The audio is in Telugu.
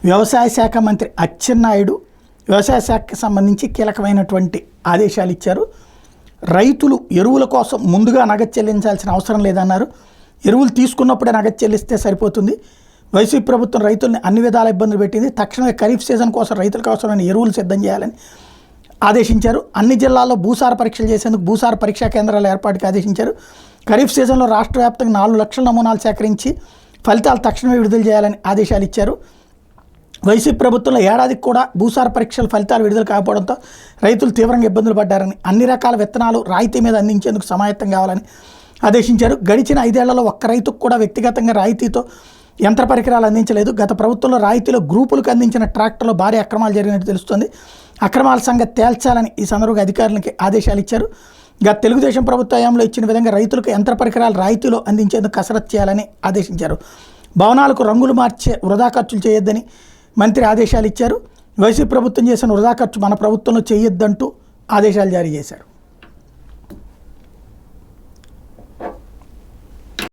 వ్యవసాయ శాఖ మంత్రి అచ్చెన్నాయుడు వ్యవసాయ శాఖకి సంబంధించి కీలకమైనటువంటి ఆదేశాలు ఇచ్చారు. రైతులు ఎరువుల కోసం ముందుగా నగదు చెల్లించాల్సిన అవసరం లేదన్నారు. ఎరువులు తీసుకున్నప్పుడే నగదు చెల్లిస్తే సరిపోతుంది. వైసీపీ ప్రభుత్వం రైతుల్ని అన్ని విధాల ఇబ్బందులు పెట్టింది. తక్షణమే ఖరీఫ్ సీజన్ కోసం రైతులకు అవసరమైన ఎరువులు సిద్ధం చేయాలని ఆదేశించారు. అన్ని జిల్లాల్లో భూసార పరీక్షలు చేసేందుకు భూసార పరీక్షా కేంద్రాల ఏర్పాటుకి ఆదేశించారు. ఖరీఫ్ సీజన్లో రాష్ట్ర వ్యాప్తంగా 4 లక్షల నమూనాలు సేకరించి ఫలితాలు తక్షణమే విడుదల చేయాలని ఆదేశాలు ఇచ్చారు. వైసీపీ ప్రభుత్వంలో ఏడాదికి కూడా భూసార పరీక్షల ఫలితాలు విడుదల కాకపోవడంతో రైతులు తీవ్రంగా ఇబ్బందులు పడ్డారని, అన్ని రకాల విత్తనాలు రాయితీ మీద అందించేందుకు సమాయత్తం కావాలని ఆదేశించారు. గడిచిన 5 ఏళ్లలో ఒక్క రైతుకు కూడా వ్యక్తిగతంగా రాయితీతో యంత్ర పరికరాలు అందించలేదు. గత ప్రభుత్వంలో రాయితీలో గ్రూపులకు అందించిన ట్రాక్టర్లో భారీ అక్రమాలు జరిగినట్టు తెలుస్తోంది. అక్రమాల సంగతి తేల్చాలని ఈ సందర్భంగా అధికారులకి ఆదేశాలు ఇచ్చారు. గత తెలుగుదేశం ప్రభుత్వ హయాంలో ఇచ్చిన విధంగా రైతులకు యంత్ర పరికరాలు రాయితీలో అందించేందుకు కసరత్తు చేయాలని ఆదేశించారు. భవనాలకు రంగులు మార్చే వృధా ఖర్చులు చేయొద్దని మంత్రి ఆదేశాలు ఇచ్చారు. వైసీపీ ప్రభుత్వం చేసిన వృధా ఖర్చు మన ప్రభుత్వంలో చేయొద్దంటూ ఆదేశాలు జారీ చేశారు.